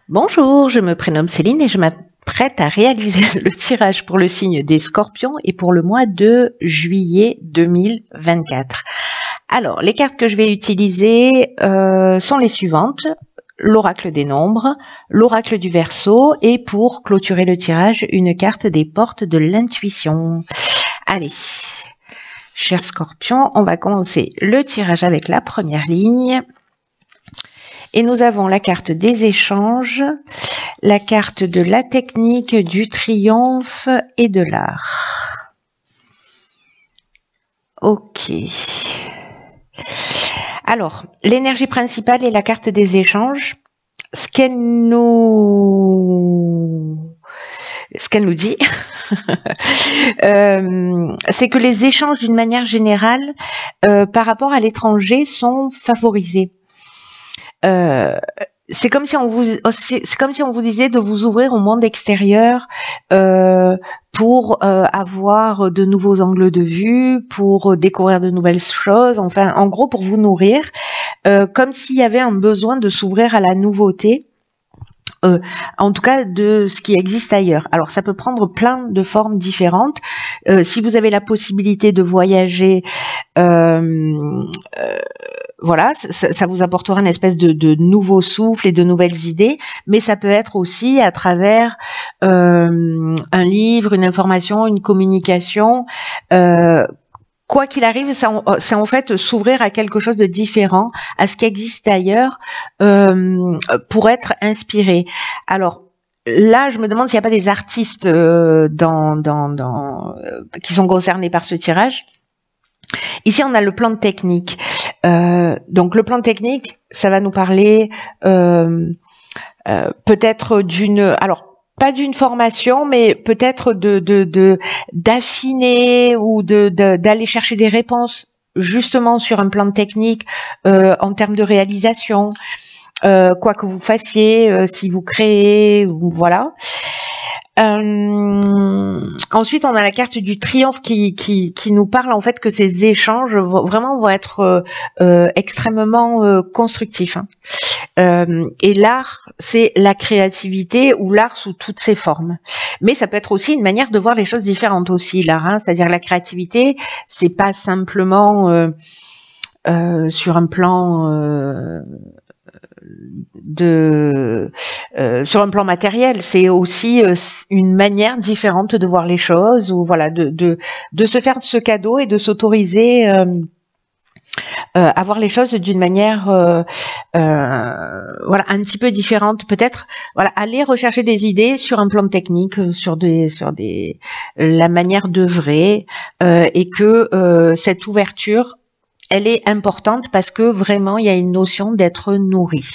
Bonjour, je me prénomme Céline et je m'apprête à réaliser le tirage pour le signe des Scorpions et pour le mois de juillet 2024. Alors, les cartes que je vais utiliser sont les suivantes. L'oracle des nombres, l'oracle du Verseau et pour clôturer le tirage, une carte des portes de l'intuition. Allez, chers Scorpions, on va commencer le tirage avec la première ligne. Et nous avons la carte des échanges, la carte de la technique, du triomphe et de l'art. Ok. Alors, l'énergie principale est la carte des échanges. Ce qu'elle nous dit, c'est que les échanges d'une manière générale par rapport à l'étranger sont favorisés. C'est comme si on vous disait de vous ouvrir au monde extérieur pour avoir de nouveaux angles de vue, pour découvrir de nouvelles choses, enfin en gros pour vous nourrir, comme s'il y avait un besoin de s'ouvrir à la nouveauté. En tout cas de ce qui existe ailleurs. Alors ça peut prendre plein de formes différentes. Si vous avez la possibilité de voyager, voilà, ça vous apportera une espèce de nouveau souffle et de nouvelles idées, mais ça peut être aussi à travers un livre, une information, une communication. Quoi qu'il arrive, c'est en fait s'ouvrir à quelque chose de différent, à ce qui existe ailleurs, pour être inspiré. Alors là, je me demande s'il n'y a pas des artistes qui sont concernés par ce tirage. Ici, on a le plan technique. Donc le plan technique, ça va nous parler peut-être pas d'une formation, mais peut-être d'affiner ou d'aller chercher des réponses justement sur un plan technique en termes de réalisation, quoi que vous fassiez, si vous créez, voilà. Ensuite, on a la carte du triomphe qui nous parle en fait que ces échanges vont être extrêmement constructifs. Hein. Et l'art, c'est la créativité ou l'art sous toutes ses formes. Mais ça peut être aussi une manière de voir les choses différentes aussi, l'art. Hein, c'est-à-dire la créativité, c'est pas simplement sur un plan sur un plan matériel, c'est aussi une manière différente de voir les choses, ou voilà, de se faire ce cadeau et de s'autoriser à voir les choses d'une manière voilà, un petit peu différente, peut-être, voilà, aller rechercher des idées sur un plan technique, sur la manière d'œuvrer, et que cette ouverture, elle est importante parce que vraiment, il y a une notion d'être nourri.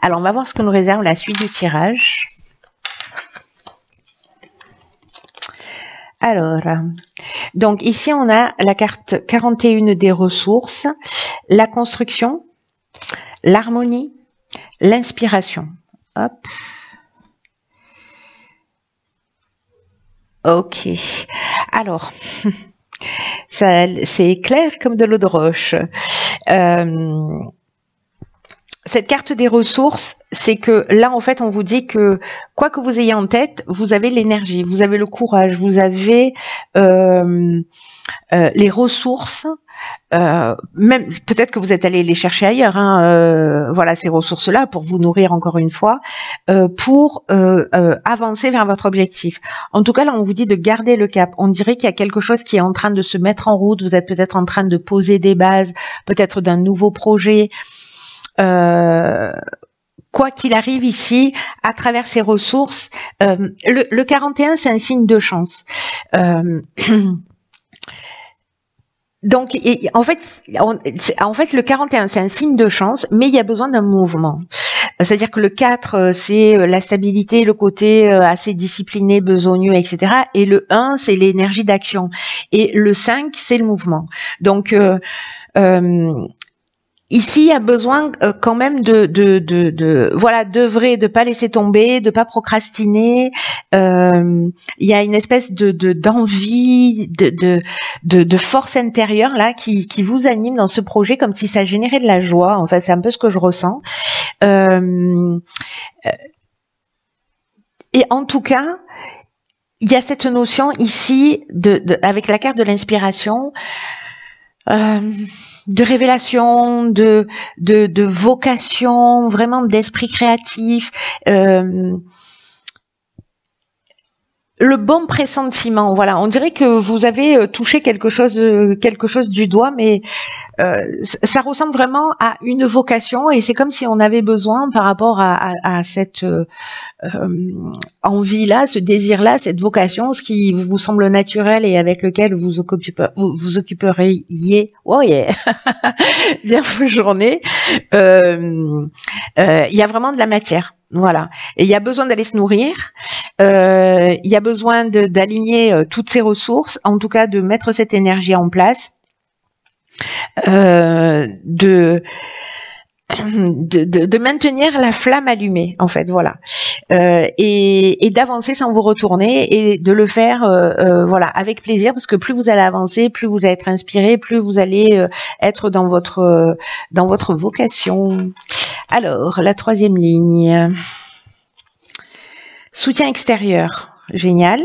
Alors, on va voir ce que nous réserve la suite du tirage. Alors, donc ici, on a la carte 41 des ressources, la construction, l'harmonie, l'inspiration. Hop. Ok. Alors... c'est clair comme de l'eau de roche. Cette carte des ressources, c'est que là, en fait, on vous dit que quoi que vous ayez en tête, vous avez l'énergie, vous avez le courage, vous avez les ressources. Même peut-être que vous êtes allé les chercher ailleurs, hein, voilà, ces ressources-là pour vous nourrir encore une fois, pour avancer vers votre objectif. En tout cas, là, on vous dit de garder le cap. On dirait qu'il y a quelque chose qui est en train de se mettre en route. Vous êtes peut-être en train de poser des bases, peut-être d'un nouveau projet. Quoi qu'il arrive ici, à travers ces ressources, le 41, c'est un signe de chance. Donc, en fait, le 41, c'est un signe de chance, mais il y a besoin d'un mouvement. C'est-à-dire que le 4, c'est la stabilité, le côté assez discipliné, besogneux, etc. Et le 1, c'est l'énergie d'action. Et le 5, c'est le mouvement. Donc, ici, il y a besoin quand même voilà, d'œuvrer, de pas laisser tomber, de pas procrastiner. Il y a une espèce d'envie, de force intérieure là qui vous anime dans ce projet, comme si ça générait de la joie. En fait, c'est un peu ce que je ressens. Et en tout cas, il y a cette notion ici, avec la carte de l'inspiration, de révélation, de vocation, vraiment d'esprit créatif, le bon pressentiment. Voilà, on dirait que vous avez touché quelque chose du doigt, mais ça ressemble vraiment à une vocation, et c'est comme si on avait besoin par rapport à cette envie-là, ce désir-là, cette vocation, ce qui vous semble naturel et avec lequel vous occuperiez. Oh yeah. Bien bonne journée. Il y a vraiment de la matière. Voilà. Et il y a besoin d'aller se nourrir. Il y a besoin d'aligner toutes ces ressources, en tout cas de mettre cette énergie en place. De maintenir la flamme allumée, en fait, voilà, et d'avancer sans vous retourner, et de le faire voilà, avec plaisir, parce que plus vous allez avancer, plus vous allez être inspiré, plus vous allez être dans votre vocation. Alors, la troisième ligne, soutien extérieur, génial.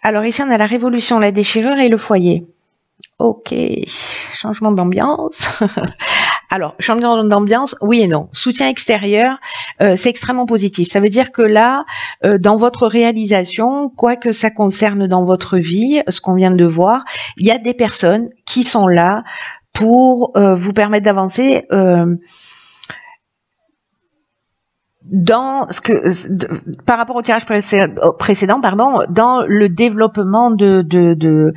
Alors ici on a la révolution, la déchirure et le foyer. Ok, changement d'ambiance. Alors, changement d'ambiance, oui et non. Soutien extérieur, c'est extrêmement positif. Ça veut dire que là, dans votre réalisation, quoi que ça concerne dans votre vie, ce qu'on vient de voir, il y a des personnes qui sont là pour vous permettre d'avancer dans ce que, par rapport au tirage précédent, pardon, dans le développement de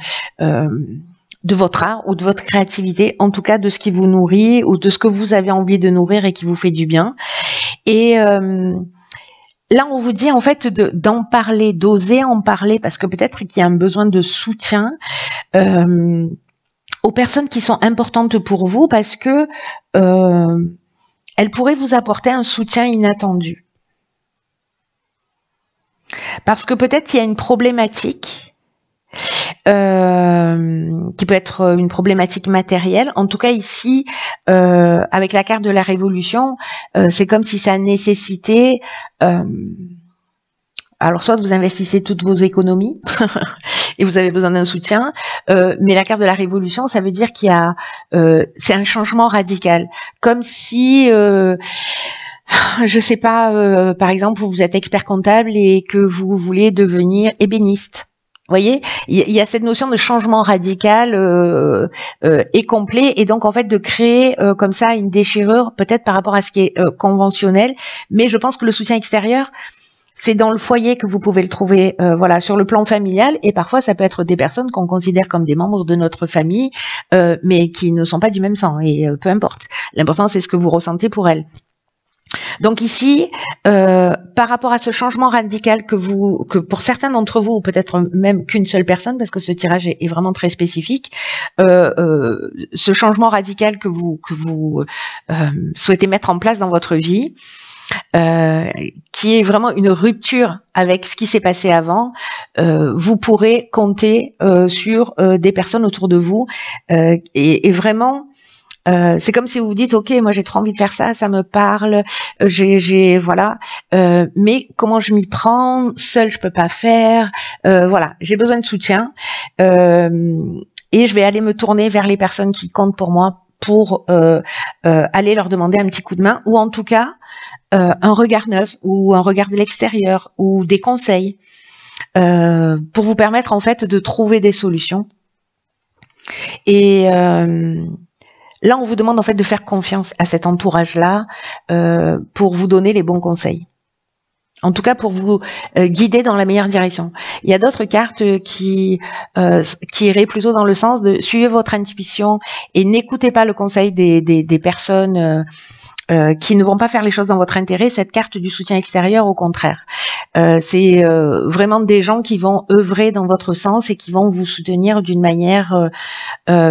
votre art ou de votre créativité, en tout cas de ce qui vous nourrit ou de ce que vous avez envie de nourrir et qui vous fait du bien. Et là, on vous dit en fait d'en parler, d'oser en parler, parce que peut-être qu'il y a un besoin de soutien aux personnes qui sont importantes pour vous, parce que elles pourraient vous apporter un soutien inattendu. Parce que peut-être il y a une problématique qui peut être une problématique matérielle. En tout cas ici, avec la carte de la révolution, c'est comme si ça nécessitait... alors soit vous investissez toutes vos économies et vous avez besoin d'un soutien, mais la carte de la révolution, ça veut dire qu'il y a... c'est un changement radical. Comme si... je sais pas, par exemple, vous êtes expert comptable et que vous voulez devenir ébéniste. Vous voyez, il y a cette notion de changement radical et complet, et donc en fait de créer comme ça une déchirure, peut-être par rapport à ce qui est conventionnel, mais je pense que le soutien extérieur, c'est dans le foyer que vous pouvez le trouver, voilà, sur le plan familial, et parfois ça peut être des personnes qu'on considère comme des membres de notre famille, mais qui ne sont pas du même sang, et peu importe. L'important c'est ce que vous ressentez pour elles. Donc ici, par rapport à ce changement radical que pour certains d'entre vous, ou peut-être même qu'une seule personne, parce que ce tirage est vraiment très spécifique, ce changement radical que vous souhaitez mettre en place dans votre vie, qui est vraiment une rupture avec ce qui s'est passé avant, vous pourrez compter sur des personnes autour de vous, et vraiment... c'est comme si vous vous dites, ok, moi j'ai trop envie de faire ça, ça me parle, voilà, mais comment je m'y prends, seule je peux pas faire, voilà, j'ai besoin de soutien, et je vais aller me tourner vers les personnes qui comptent pour moi pour aller leur demander un petit coup de main, ou en tout cas un regard neuf, ou un regard de l'extérieur, ou des conseils, pour vous permettre en fait de trouver des solutions. Et là, on vous demande en fait de faire confiance à cet entourage-là pour vous donner les bons conseils. En tout cas, pour vous guider dans la meilleure direction. Il y a d'autres cartes qui iraient plutôt dans le sens de suivez votre intuition et n'écoutez pas le conseil des personnes qui ne vont pas faire les choses dans votre intérêt. Cette carte du soutien extérieur, au contraire. C'est vraiment des gens qui vont œuvrer dans votre sens et qui vont vous soutenir d'une manière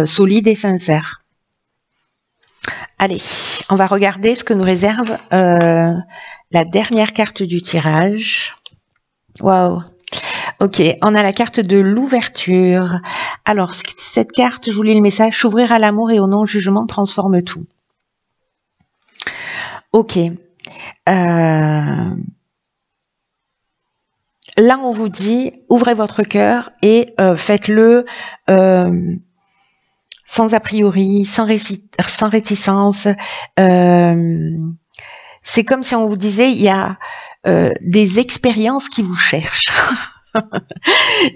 solide et sincère. Allez, on va regarder ce que nous réserve la dernière carte du tirage. Waouh! Ok, on a la carte de l'ouverture. Alors, cette carte, je vous lis le message, s'ouvrir à l'amour et au non-jugement transforme tout. Ok. là, on vous dit, ouvrez votre cœur et faites-le sans a priori, sans réticence. C'est comme si on vous disait, il y a des expériences qui vous cherchent.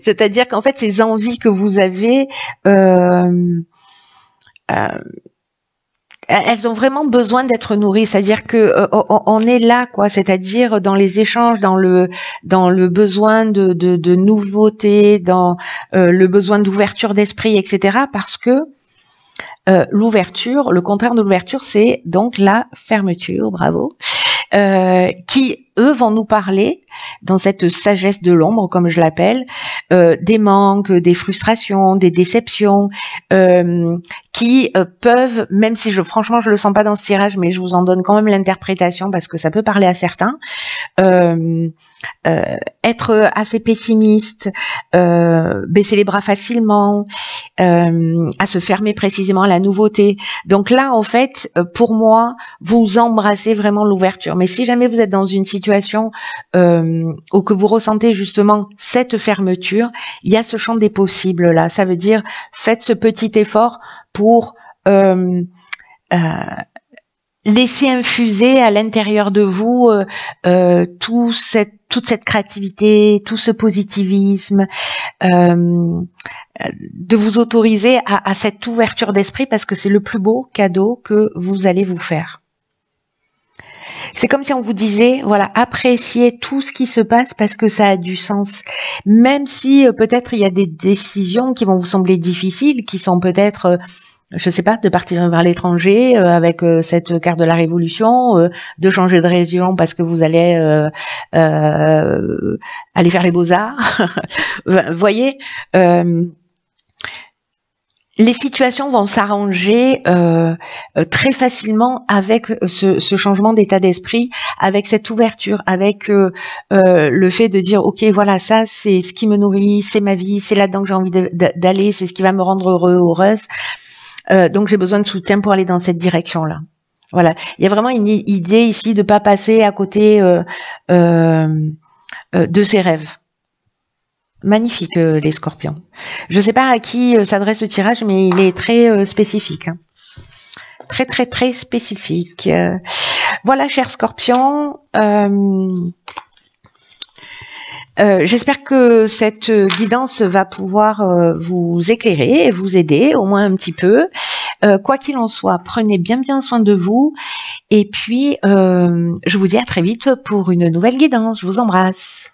C'est-à-dire qu'en fait, ces envies que vous avez, elles ont vraiment besoin d'être nourries. C'est-à-dire que on est là, quoi. C'est-à-dire dans les échanges, dans le besoin de nouveauté, dans le besoin d'ouverture d'esprit, etc. Parce que l'ouverture, le contraire de l'ouverture, c'est donc la fermeture. Bravo. Qui, eux, vont nous parler, dans cette sagesse de l'ombre, comme je l'appelle, des manques, des frustrations, des déceptions, qui peuvent, même si franchement, je le sens pas dans ce tirage, mais je vous en donne quand même l'interprétation parce que ça peut parler à certains, être assez pessimiste, baisser les bras facilement, à se fermer précisément à la nouveauté. Donc là, en fait, pour moi, vous embrassez vraiment l'ouverture. Mais si jamais vous êtes dans une situation où que vous ressentez justement cette fermeture, il y a ce champ des possibles là. Ça veut dire, faites ce petit effort pour laisser infuser à l'intérieur de vous toute cette créativité, tout ce positivisme, de vous autoriser à cette ouverture d'esprit parce que c'est le plus beau cadeau que vous allez vous faire. C'est comme si on vous disait, voilà, appréciez tout ce qui se passe parce que ça a du sens. Même si peut-être il y a des décisions qui vont vous sembler difficiles, qui sont peut-être... je sais pas, de partir vers l'étranger avec cette carte de la Révolution, de changer de région parce que vous allez aller faire les beaux-arts. Vous voyez, les situations vont s'arranger très facilement avec ce changement d'état d'esprit, avec cette ouverture, avec le fait de dire ok, voilà, ça c'est ce qui me nourrit, c'est ma vie, c'est là-dedans que j'ai envie d'aller, c'est ce qui va me rendre heureux, heureuse. Donc j'ai besoin de soutien pour aller dans cette direction-là. Voilà, il y a vraiment une idée ici de pas passer à côté de ses rêves. Magnifique les scorpions. Je ne sais pas à qui s'adresse le tirage, mais il est très spécifique. Hein. Très très très spécifique. Voilà, chers scorpions. J'espère que cette guidance va pouvoir vous éclairer et vous aider au moins un petit peu. Quoi qu'il en soit, prenez bien soin de vous. Et puis, je vous dis à très vite pour une nouvelle guidance. Je vous embrasse.